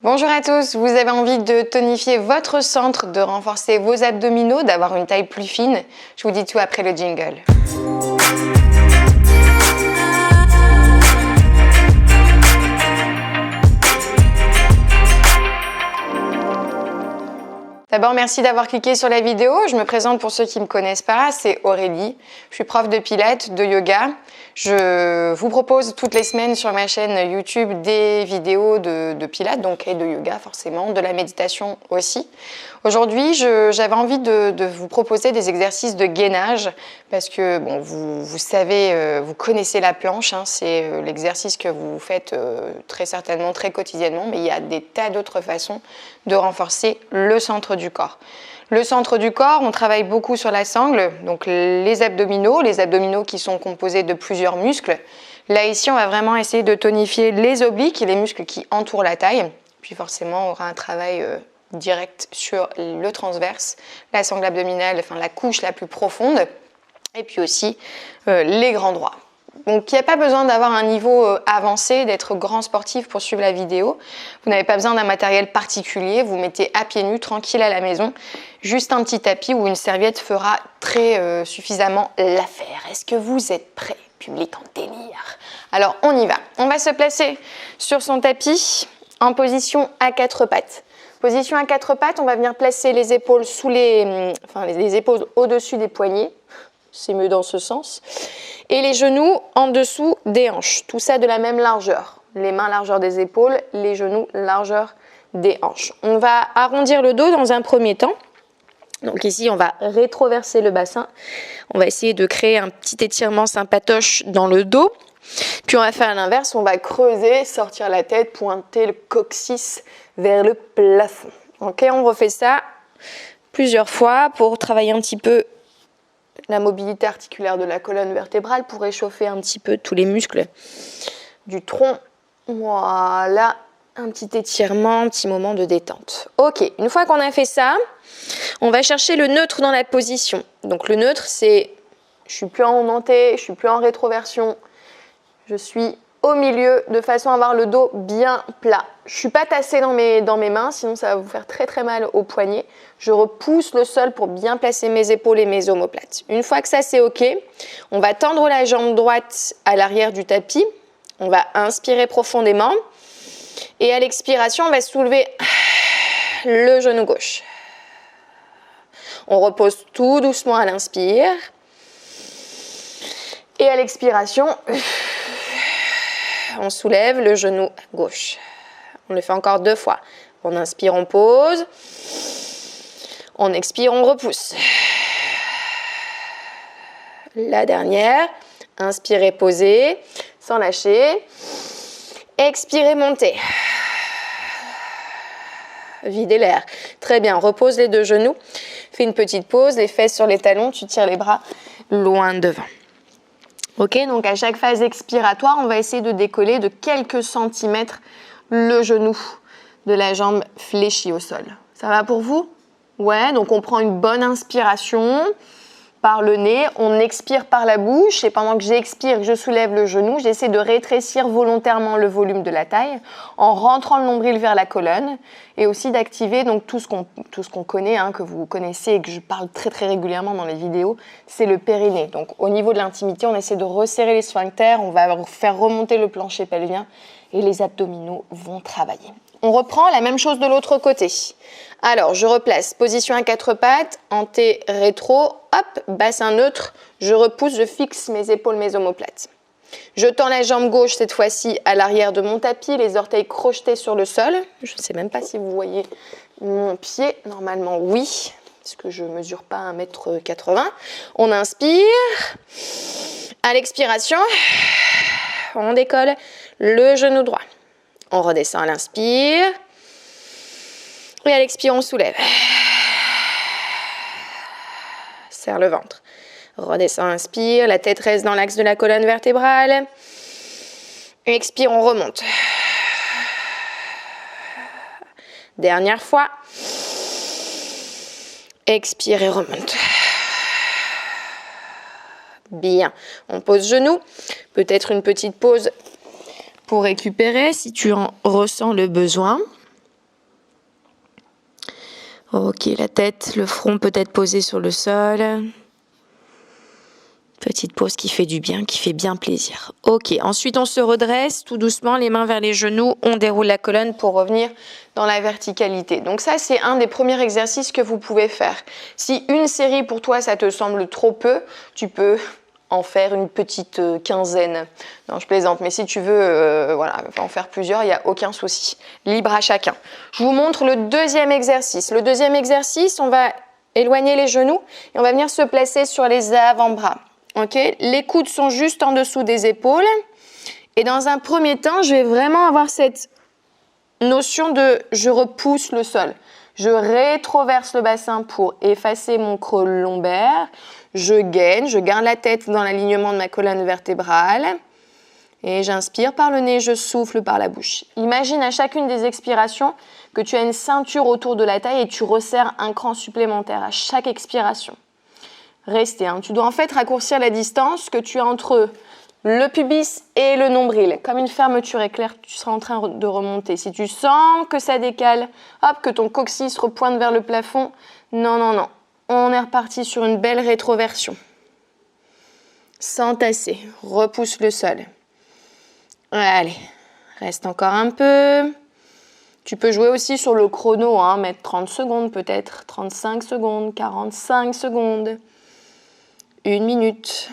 Bonjour à tous, vous avez envie de tonifier votre centre, de renforcer vos abdominaux, d'avoir une taille plus fine? Je vous dis tout après le jingle. D'abord, merci d'avoir cliqué sur la vidéo. Je me présente pour ceux qui ne me connaissent pas, c'est Aurélie. Je suis prof de pilates, de yoga. Je vous propose toutes les semaines sur ma chaîne YouTube des vidéos de pilates donc, et de yoga forcément, de la méditation aussi. Aujourd'hui, j'avais envie de vous proposer des exercices de gainage parce que bon, vous savez, vous connaissez la planche, hein, c'est l'exercice que vous faites très certainement, très quotidiennement, mais il y a des tas d'autres façons de renforcer le centre du corps. Le centre du corps, on travaille beaucoup sur la sangle, donc les abdominaux qui sont composés de plusieurs muscles. Là ici, on va vraiment essayer de tonifier les obliques et les muscles qui entourent la taille. Puis forcément, on aura un travail direct sur le transverse, la sangle abdominale, enfin la couche la plus profonde, et puis aussi les grands droits. Donc il n'y a pas besoin d'avoir un niveau avancé, d'être grand sportif pour suivre la vidéo. Vous n'avez pas besoin d'un matériel particulier, vous mettez à pieds nus, tranquille à la maison. Juste un petit tapis ou une serviette fera très suffisamment l'affaire. Est-ce que vous êtes prêts, public en délire? Alors on y va. On va se placer sur son tapis en position à quatre pattes. Position à quatre pattes, on va venir placer les épaules les épaules au-dessus des poignets. C'est mieux dans ce sens. Et les genoux en dessous des hanches. Tout ça de la même largeur. Les mains largeur des épaules, les genoux largeur des hanches. On va arrondir le dos dans un premier temps. Donc ici, on va rétroverser le bassin. On va essayer de créer un petit étirement sympatoche dans le dos. Puis on va faire à l'inverse, on va creuser, sortir la tête, pointer le coccyx vers le plafond. Ok, on refait ça plusieurs fois pour travailler un petit peu la mobilité articulaire de la colonne vertébrale pour réchauffer un petit peu tous les muscles du tronc. Voilà, un petit étirement, un petit moment de détente. Ok, une fois qu'on a fait ça, on va chercher le neutre dans la position. Donc le neutre, c'est je suis plus en montée, je suis plus en rétroversion, je suis au milieu de façon à avoir le dos bien plat. Je ne suis pas tassée dans mes mains, sinon ça va vous faire très très mal au poignet. Je repousse le sol pour bien placer mes épaules et mes omoplates. Une fois que ça c'est ok, on va tendre la jambe droite à l'arrière du tapis. On va inspirer profondément. Et à l'expiration, on va soulever le genou gauche. On repose tout doucement à l'inspire. Et à l'expiration, on soulève le genou gauche. On le fait encore 2 fois. On inspire, on pose. On expire, on repousse. La dernière. Inspirez, posez, sans lâcher. Expirez, montez. Videz l'air. Très bien, repose les 2 genoux. Fais une petite pause, les fesses sur les talons. Tu tires les bras loin devant. Ok, donc à chaque phase expiratoire, on va essayer de décoller de quelques centimètres le genou de la jambe fléchie au sol. Ça va pour vous? Ouais, donc on prend une bonne inspiration par le nez, on expire par la bouche et pendant que j'expire, que je soulève le genou, j'essaie de rétrécir volontairement le volume de la taille en rentrant le nombril vers la colonne et aussi d'activer donc tout ce qu'on connaît, hein, que vous connaissez et que je parle très très régulièrement dans les vidéos, c'est le périnée. Donc au niveau de l'intimité, on essaie de resserrer les sphincters, on va faire remonter le plancher pelvien et les abdominaux vont travailler. On reprend la même chose de l'autre côté. Alors, je replace position à 4 pattes, anté, rétro, hop, bassin neutre, je repousse, je fixe mes épaules, mes omoplates. Je tends la jambe gauche cette fois-ci à l'arrière de mon tapis, les orteils crochetés sur le sol. Je ne sais même pas si vous voyez mon pied, normalement oui, parce que je ne mesure pas 1,80 m. On inspire, à l'expiration, on décolle le genou droit. On redescend à l'inspire. Et à l'expire, on soulève. Serre le ventre. Redescend, inspire. La tête reste dans l'axe de la colonne vertébrale. Expire, on remonte. Dernière fois. Expire et remonte. Bien. On pose genou. Peut-être une petite pause pour récupérer si tu en ressens le besoin. Ok, la tête, le front peut être posé sur le sol. Petite pause qui fait du bien, qui fait bien plaisir. Ok, ensuite on se redresse tout doucement, les mains vers les genoux, on déroule la colonne pour revenir dans la verticalité. Donc ça, c'est un des premiers exercices que vous pouvez faire. Si une série pour toi, ça te semble trop peu, tu peux en faire une petite quinzaine. Non, je plaisante, mais si tu veux voilà, en faire plusieurs, il n'y a aucun souci. Libre à chacun. Je vous montre le deuxième exercice. Le deuxième exercice, on va éloigner les genoux et on va venir se placer sur les avant-bras. Okay, les coudes sont juste en dessous des épaules. Et dans un premier temps, je vais vraiment avoir cette notion de je repousse le sol. Je rétroverse le bassin pour effacer mon creux lombaire. Je gaine, je garde la tête dans l'alignement de ma colonne vertébrale. Et j'inspire par le nez, je souffle par la bouche. Imagine à chacune des expirations que tu as une ceinture autour de la taille et tu resserres un cran supplémentaire à chaque expiration. Restez, hein. Tu dois en fait raccourcir la distance que tu as entre le pubis et le nombril. Comme une fermeture éclair, tu seras en train de remonter. Si tu sens que ça décale, hop, que ton coccyx repointe vers le plafond, non, non, non. On est reparti sur une belle rétroversion. Sans tasser, repousse le sol. Allez, reste encore un peu. Tu peux jouer aussi sur le chrono, hein, mettre 30 secondes peut-être, 35 secondes, 45 secondes. 1 minute.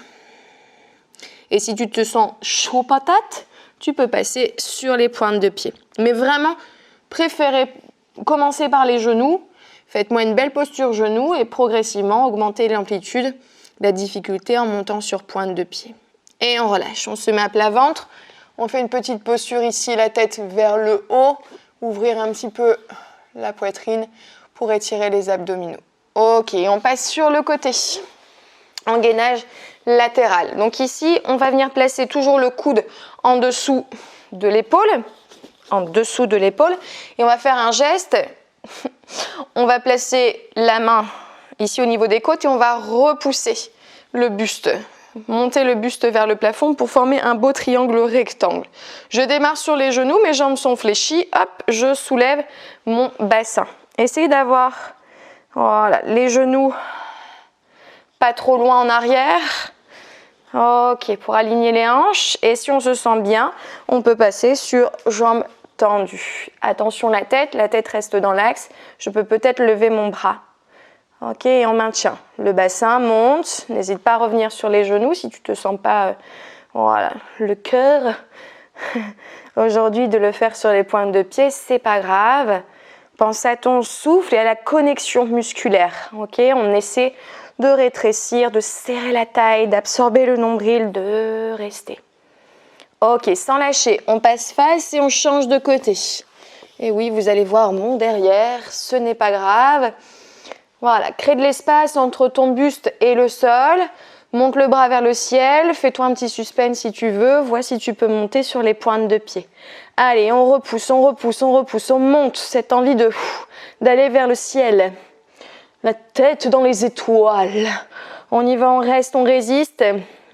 Et si tu te sens chaud patate, tu peux passer sur les pointes de pied. Mais vraiment, préférez commencer par les genoux. Faites-moi une belle posture genoux et progressivement augmentez l'amplitude, la difficulté en montant sur pointe de pied. Et on relâche. On se met à plat ventre. On fait une petite posture ici, la tête vers le haut. Ouvrir un petit peu la poitrine pour étirer les abdominaux. Ok, on passe sur le côté. En gainage latéral. Donc ici, on va venir placer toujours le coude en dessous de l'épaule. Et on va faire un geste. On va placer la main ici au niveau des côtes et on va repousser le buste. Monter le buste vers le plafond pour former un beau triangle rectangle. Je démarre sur les genoux, mes jambes sont fléchies. Hop, je soulève mon bassin. Essayez d'avoir voilà, les genoux pas trop loin en arrière. Ok, pour aligner les hanches. Et si on se sent bien, on peut passer sur jambes tendues. Attention la tête reste dans l'axe. Je peux peut-être lever mon bras. Ok, et on maintient. Le bassin monte. N'hésite pas à revenir sur les genoux si tu ne te sens pas voilà, le cœur. Aujourd'hui, de le faire sur les pointes de pied, c'est pas grave. Pense à ton souffle et à la connexion musculaire. Ok, on essaie de rétrécir, de serrer la taille, d'absorber le nombril, de rester. Ok, sans lâcher, on passe face et on change de côté. Et oui, vous allez voir mon derrière, ce n'est pas grave. Voilà, crée de l'espace entre ton buste et le sol. Monte le bras vers le ciel, fais-toi un petit suspense si tu veux. Vois si tu peux monter sur les pointes de pied. Allez, on repousse, on repousse, on repousse, on monte. Cette envie d'aller vers le ciel. La tête dans les étoiles. On y va, on reste, on résiste.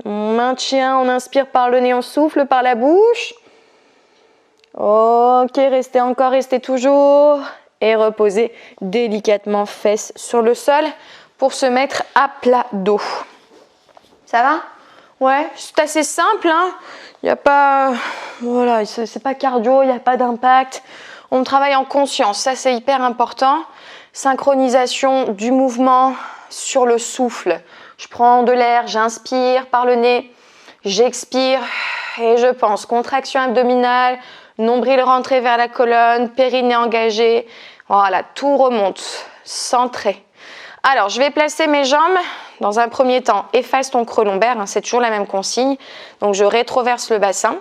On maintient, on inspire par le nez, on souffle par la bouche. Ok, restez encore, restez toujours. Et reposez délicatement fesses sur le sol pour se mettre à plat dos. Ça va? Ouais, c'est assez simple, hein. Il n'y a pas, voilà, c'est pas cardio, il n'y a pas d'impact. On travaille en conscience, ça c'est hyper important. Synchronisation du mouvement sur le souffle. Je prends de l'air, j'inspire par le nez, j'expire et je pense. Contraction abdominale, nombril rentré vers la colonne, périnée engagé. Voilà, tout remonte, centré. Alors, je vais placer mes jambes. Dans un premier temps, efface ton creux lombaire, hein, c'est toujours la même consigne. Donc, je rétroverse le bassin.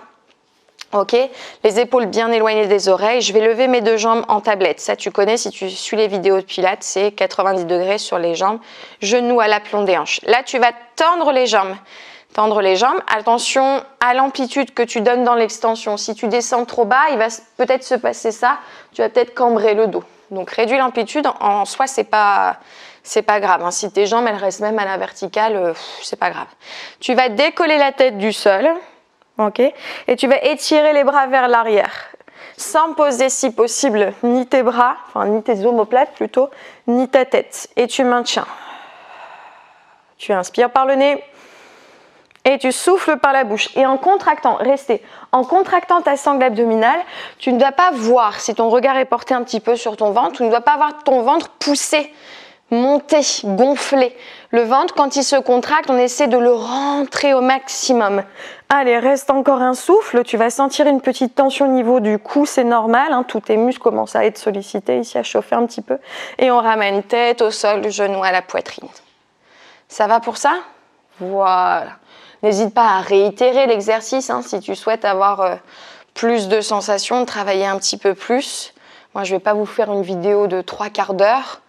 Ok, les épaules bien éloignées des oreilles. Je vais lever mes deux jambes en tablette. Ça, tu connais si tu suis les vidéos de Pilates, c'est 90 degrés sur les jambes, genoux à l'aplomb des hanches. Là, tu vas tendre les jambes. Tendre les jambes. Attention à l'amplitude que tu donnes dans l'extension. Si tu descends trop bas, il va peut-être se passer ça. Tu vas peut-être cambrer le dos. Donc, réduis l'amplitude. En soi, c'est pas grave. Hein. Si tes jambes, elles restent même à la verticale, c'est pas grave. Tu vas décoller la tête du sol. Ok, et tu vas étirer les bras vers l'arrière. sans poser si possible ni tes bras, enfin ni tes omoplates plutôt, ni ta tête. Et tu maintiens. Tu inspires par le nez et tu souffles par la bouche. Et en contractant, restez, en contractant ta sangle abdominale, tu ne dois pas voir, si ton regard est porté un petit peu sur ton ventre, tu ne dois pas voir ton ventre pousser, monter, gonfler. Le ventre, quand il se contracte, on essaie de le rentrer au maximum. Allez, reste encore un souffle. Tu vas sentir une petite tension au niveau du cou, c'est normal. Hein, tous tes muscles commencent à être sollicités ici, à chauffer un petit peu. Et on ramène tête au sol, genou à la poitrine. Ça va pour ça? Voilà. N'hésite pas à réitérer l'exercice hein, si tu souhaites avoir plus de sensations, travailler un petit peu plus. Moi, je ne vais pas vous faire une vidéo de 3/4 d'heure.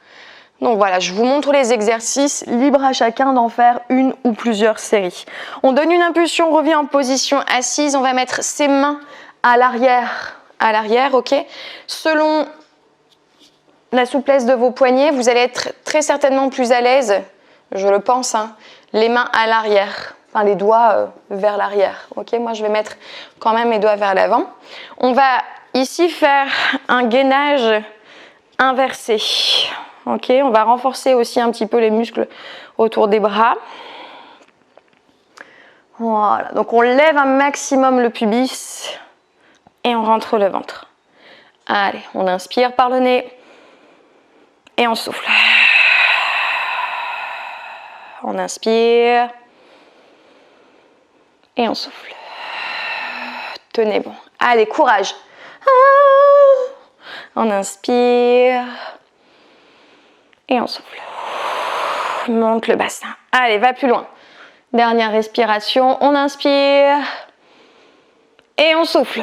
Donc voilà, je vous montre les exercices, libre à chacun d'en faire une ou plusieurs séries. On donne une impulsion, on revient en position assise, on va mettre ses mains à l'arrière, ok? Selon la souplesse de vos poignets, vous allez être très certainement plus à l'aise, je le pense, hein, les mains à l'arrière, enfin les doigts vers l'arrière, ok? Moi je vais mettre quand même mes doigts vers l'avant. On va ici faire un gainage inversé. Ok, on va renforcer aussi un petit peu les muscles autour des bras. Voilà, donc on lève un maximum le pubis et on rentre le ventre. Allez, on inspire par le nez et on souffle. On inspire et on souffle. Tenez bon. Allez, courage. On inspire. Et on souffle. Monte le bassin. Allez, va plus loin. Dernière respiration. On inspire. Et on souffle.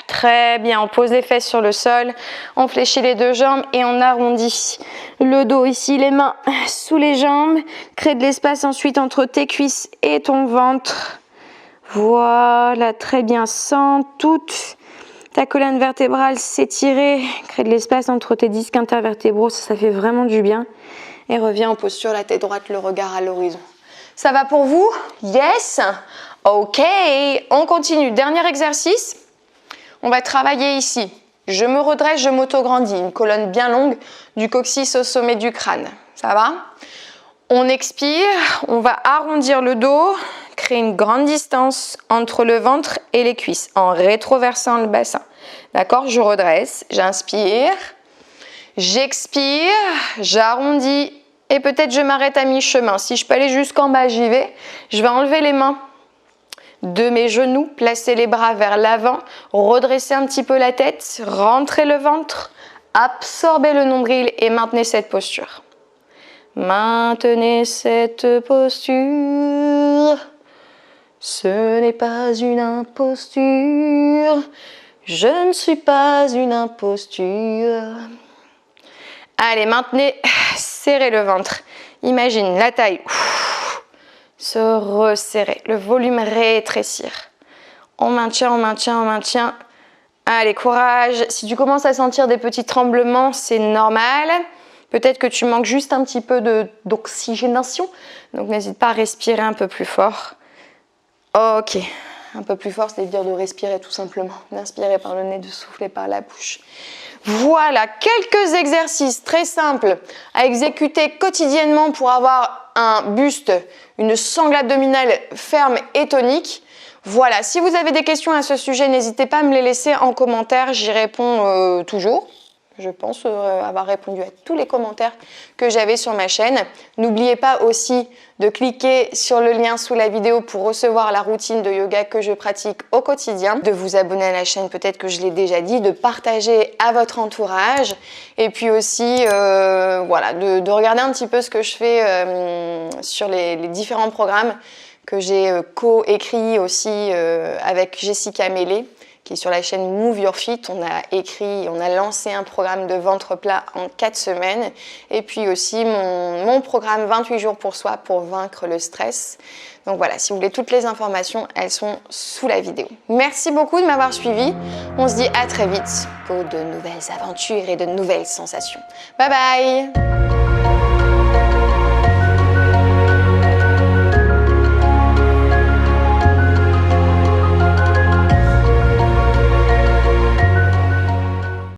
Très bien. On pose les fesses sur le sol. On fléchit les deux jambes et on arrondit le dos ici. Les mains sous les jambes. Crée de l'espace ensuite entre tes cuisses et ton ventre. Voilà. Très bien. Sens toute ta colonne vertébrale s'étirer, crée de l'espace entre tes disques intervertébraux, ça fait vraiment du bien. Et reviens en posture, la tête droite, le regard à l'horizon. Ça va pour vous? Yes? Ok, on continue. Dernier exercice, on va travailler ici. Je me redresse, je m'auto-grandis, une colonne bien longue du coccyx au sommet du crâne. Ça va? On expire, on va arrondir le dos, créer une grande distance entre le ventre et les cuisses en rétroversant le bassin. D'accord? Je redresse, j'inspire, j'expire, j'arrondis et peut-être je m'arrête à mi-chemin. Si je peux aller jusqu'en bas, j'y vais. Je vais enlever les mains de mes genoux, placer les bras vers l'avant, redresser un petit peu la tête, rentrer le ventre, absorber le nombril et maintenez cette posture. Maintenez cette posture, ce n'est pas une imposture, je ne suis pas une imposture. Allez, maintenez, serrez le ventre. Imagine la taille, se resserrer, le volume rétrécir. On maintient, on maintient, on maintient. Allez, courage. Si tu commences à sentir des petits tremblements, c'est normal. Peut-être que tu manques juste un petit peu d'oxygénation. Donc, n'hésite pas à respirer un peu plus fort. Ok. Un peu plus fort, c'est-à-dire de respirer tout simplement. D'inspirer par le nez, de souffler par la bouche. Voilà, quelques exercices très simples à exécuter quotidiennement pour avoir un buste, une sangle abdominale ferme et tonique. Voilà, si vous avez des questions à ce sujet, n'hésitez pas à me les laisser en commentaire. J'y réponds toujours. Je pense avoir répondu à tous les commentaires que j'avais sur ma chaîne. N'oubliez pas aussi de cliquer sur le lien sous la vidéo pour recevoir la routine de yoga que je pratique au quotidien, de vous abonner à la chaîne, peut-être que je l'ai déjà dit, de partager à votre entourage et puis aussi voilà, de regarder un petit peu ce que je fais sur les différents programmes que j'ai co-écrit aussi avec Jessica Mélé, qui est sur la chaîne Move Your Fit. On a lancé un programme de ventre plat en 4 semaines. Et puis aussi mon programme 28 jours pour soi pour vaincre le stress. Donc voilà, si vous voulez toutes les informations, elles sont sous la vidéo. Merci beaucoup de m'avoir suivi. On se dit à très vite pour de nouvelles aventures et de nouvelles sensations. Bye bye!